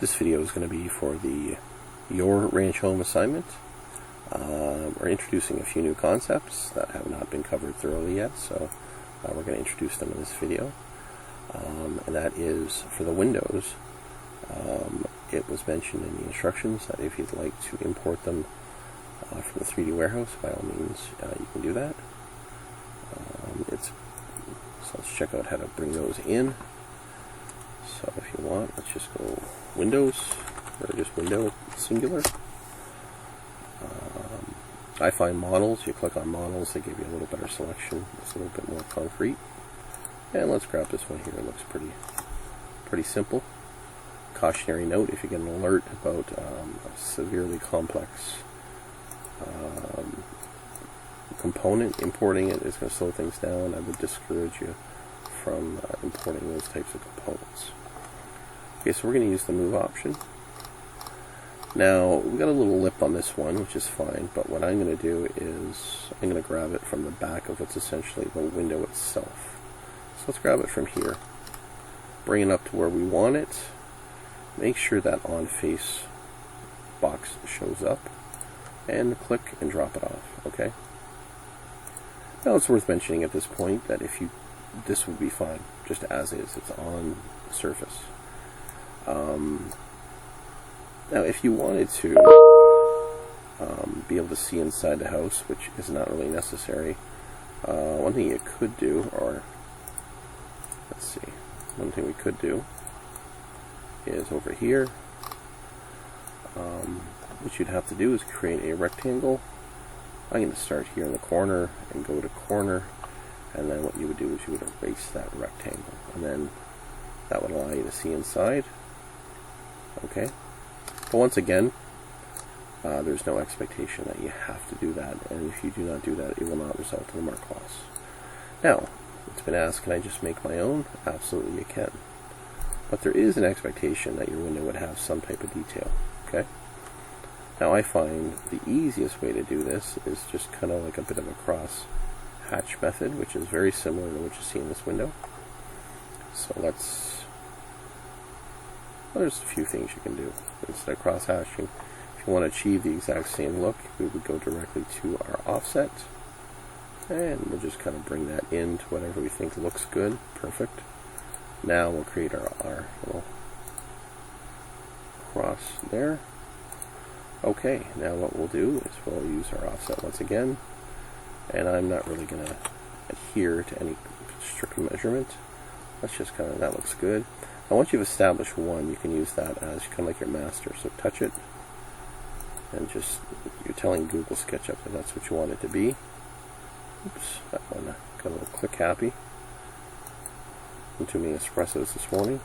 This video is going to be for the Your Ranch Home assignment. We're introducing a few new concepts that have not been covered thoroughly yet, so we're going to introduce them in this video. And that is for the windows. It was mentioned in the instructions that if you'd like to import them from the 3D warehouse, by all means you can do that. So let's check out how to bring those in. So if you want, let's just go Windows, or just Window singular. I find models, you click on models, they give you a little better selection. It's a little bit more concrete. And let's grab this one here. It looks pretty simple. Cautionary note: if you get an alert about a severely complex component, importing it is going to slow things down. I would discourage you from importing those types of components. Okay, so we're going to use the move option. Now, we've got a little lip on this one, which is fine, but what I'm going to do is I'm going to grab it from the back of what's essentially the window itself. So let's grab it from here, bring it up to where we want it, make sure that on face box shows up, and click and drop it off, okay? Now it's worth mentioning at this point that this would be fine, just as is, it's on the surface. Now if you wanted to be able to see inside the house, which is not really necessary, one thing you could do, or let's see, one thing we could do is over here, what you'd have to do is create a rectangle. I'm going to start here in the corner and go to corner, and then what you would do is you would erase that rectangle, and then that would allow you to see inside. Okay, but once again, there's no expectation that you have to do that, and if you do not do that, it will not result in a mark loss. Now, it's been asked, can I just make my own? Absolutely you can. But there is an expectation that your window would have some type of detail. Okay? Now I find the easiest way to do this is just kind of like a bit of a cross hatch method, which is very similar to what you see in this window. So there's a few things you can do. Instead of cross hatching, if you want to achieve the exact same look, we would go directly to our offset, and we'll just kind of bring that into whatever we think looks good. Perfect. Now we'll create our little cross there. Okay, now what we'll do is we'll use our offset once again, and I'm not really going to adhere to any strict measurement. Let's just kind of, that looks good. Now once you've established one, you can use that as kind of like your master. So touch it, and just, you're telling Google SketchUp that that's what you want it to be. Oops, that one got a little click happy. I'm too many espressos this morning.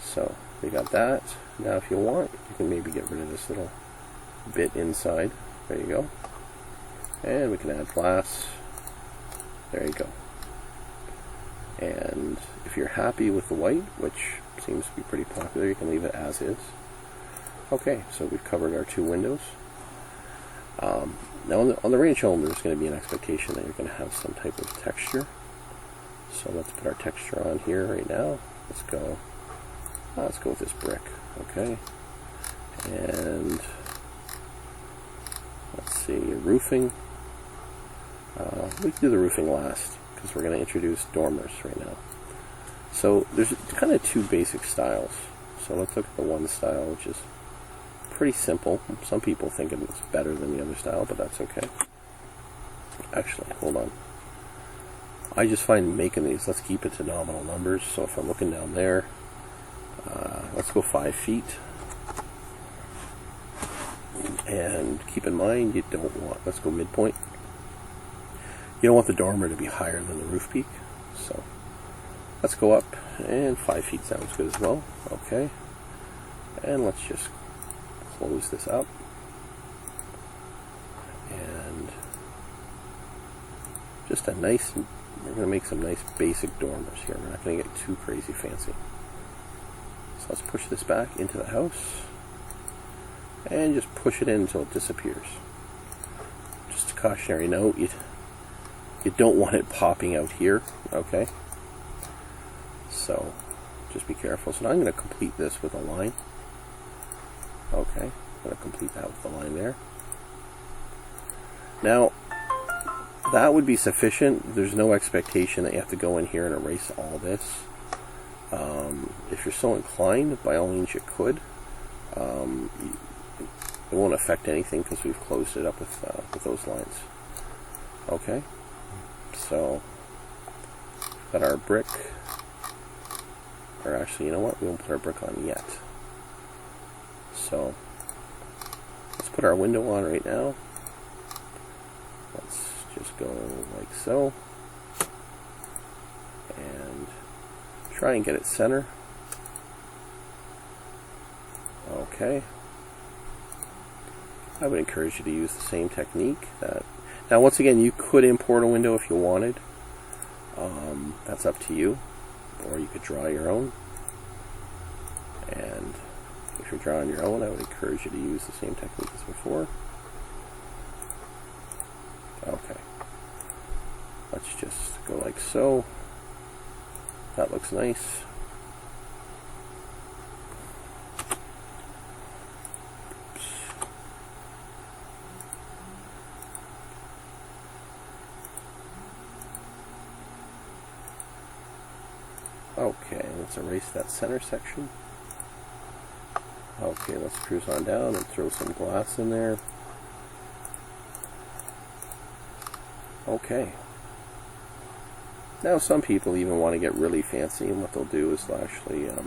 So we got that. Now if you want, you can maybe get rid of this little bit inside. There you go. And we can add glass. There you go. And if you're happy with the white, which seems to be pretty popular, you can leave it as is. Okay, so we've covered our two windows. Now on the ranch home, there's going to be an expectation that you're going to have some type of texture. So let's put our texture on here right now. Let's go with this brick. Okay, and let's see, roofing. We can do the roofing last, because we're going to introduce dormers right now. So there's kind of two basic styles. So let's look at the one style, which is pretty simple. Some people think it's better than the other style, but that's okay. Actually, hold on. I just find making these, let's keep it to nominal numbers. So if I'm looking down there, let's go 5 feet. And keep in mind, you don't want, let's go midpoint. You don't want the dormer to be higher than the roof peak. So let's go up, and 5 feet sounds good as well. Okay. And let's just close this up. And just a nice, we're going to make some nice basic dormers here. We're not going to get too crazy fancy. So let's push this back into the house, and just push it in until it disappears. Just a cautionary note, you don't want it popping out here, okay? So just be careful. So now I'm going to complete this with a line. Okay, I'm going to complete that with the line there. Now, that would be sufficient. There's no expectation that you have to go in here and erase all this. If you're so inclined, by all means you could. It won't affect anything because we've closed it up with those lines. Okay, so got our brick. Or actually, you know what? We won't put our brick on yet. So let's put our window on right now. Let's just go like so. And try and get it center. Okay. I would encourage you to use the same technique. Now, once again, you could import a window if you wanted. That's up to you. Or you could draw your own. And if you're drawing your own, I would encourage you to use the same technique as before. Okay. Let's just go like so. That looks nice. Okay, let's erase that center section. Okay, let's cruise on down and throw some glass in there. Okay. Now some people even want to get really fancy, and what they'll do is they'll actually they'll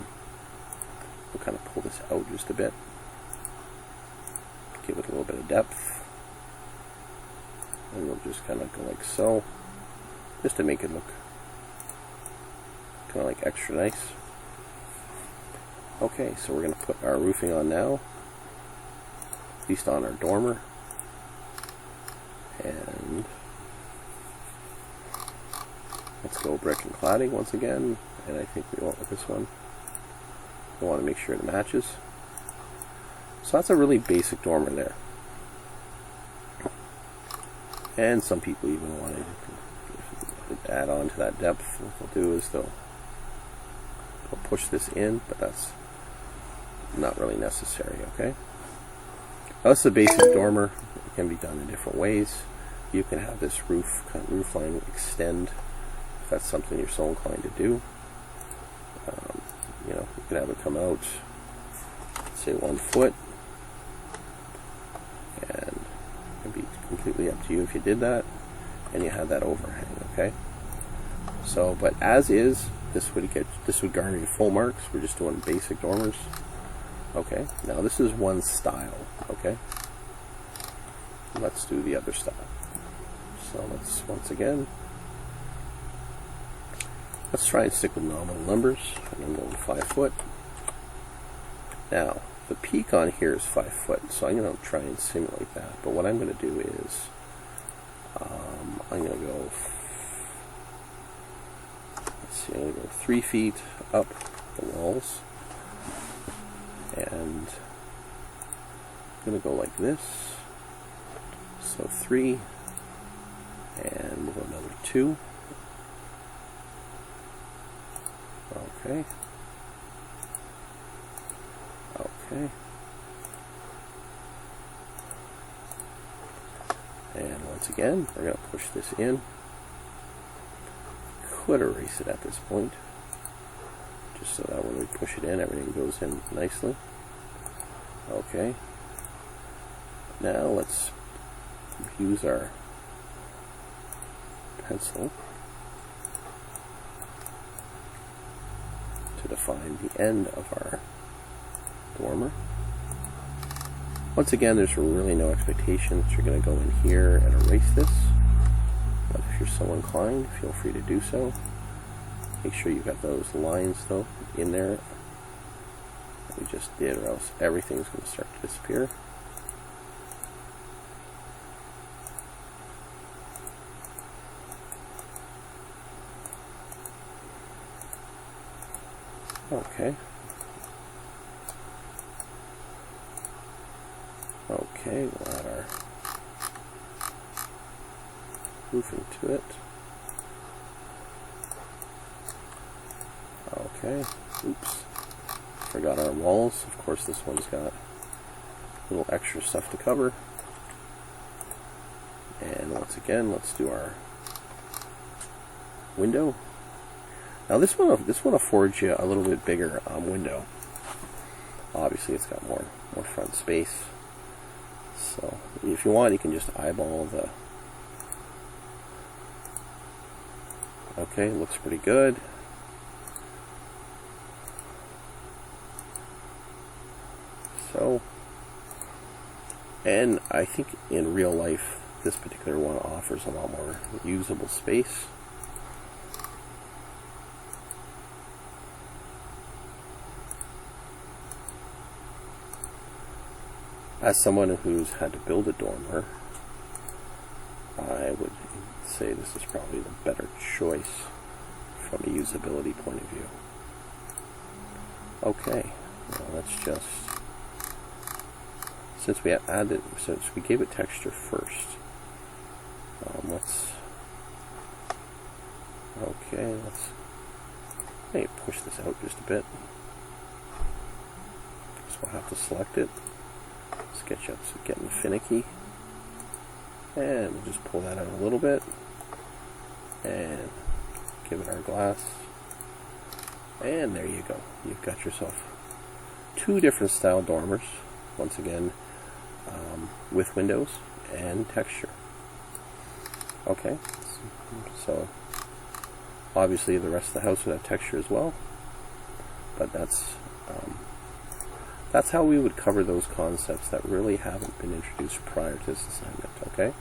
kind of pull this out just a bit. Give it a little bit of depth. And we'll just kind of go like so, just to make it look kind of like extra nice. Okay, so we're going to put our roofing on now, at least on our dormer. And let's go brick and cladding once again, and I think we won't with this one. We want to make sure it matches. So that's a really basic dormer there. And some people even want to add on to that depth. What they'll do is they'll push this in, but that's not really necessary, okay? Now, this is a basic dormer. It can be done in different ways. You can have this roof line extend if that's something you're so inclined to do. You know, you could have it come out, say 1 foot, and it'd be completely up to you if you did that, and you had that overhang, okay? So, but as is, this would garner you full marks. We're just doing basic dormers. Okay, now this is one style, okay? Let's do the other style. So let's, once again, let's try and stick with nominal numbers. I'm going 5 foot. Now, the peak on here is 5 foot, so I'm going to try and simulate that. But what I'm going to do is, I'm going to go, let's see, I'm going to go 3 feet up the walls. And I'm going to go like this. So 3, and we'll go another 2. Okay. Okay. And once again, we're going to push this in. Could erase it at this point, just so that when we push it in, everything goes in nicely. Okay. Now let's use our pencil to define the end of our dormer. Once again, there's really no expectation that you're going to go in here and erase this, but if you're so inclined, feel free to do so. Make sure you've got those lines though in there that we just did, or else everything's going to start to disappear. Okay. Okay, we'll add our roofing to it. Okay. Oops. Forgot our walls. Of course, this one's got a little extra stuff to cover. And once again, let's do our window. Now this one affords you a little bit bigger window. Obviously, it's got more front space. So if you want, you can just eyeball the. Okay, looks pretty good. So, and I think in real life, this particular one offers a lot more usable space. As someone who's had to build a dormer, I would say this is probably the better choice from a usability point of view. Okay, now let's just, since we gave it texture first, let's push this out just a bit. So we'll have to select it. SketchUp's getting finicky. And we'll just pull that out a little bit. And give it our glass. And there you go. You've got yourself two different style dormers. Once again, with windows and texture. Okay. So obviously the rest of the house would have texture as well. But that's how we would cover those concepts that really haven't been introduced prior to this assignment, okay?